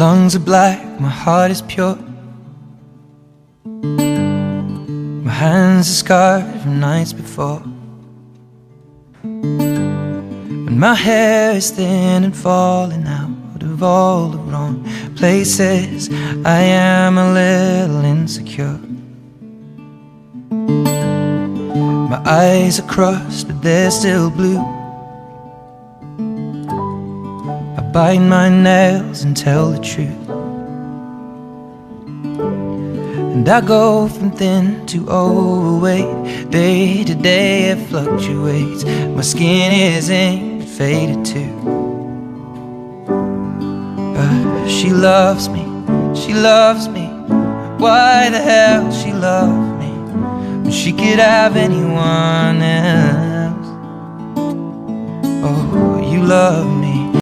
lungs are black, my heart is pure. My hands are scarred from nights before. When my hair is thin and falling out of all the wrong places, I am a little insecure. My eyes are crossed, but they're still blue. I bite my nails and tell the truth, and I go from thin to overweight. Day to day it fluctuates. My skin is inked, faded too. But she loves me, she loves me. Why the hell she loves me when she could have anyone else? Oh, you love me.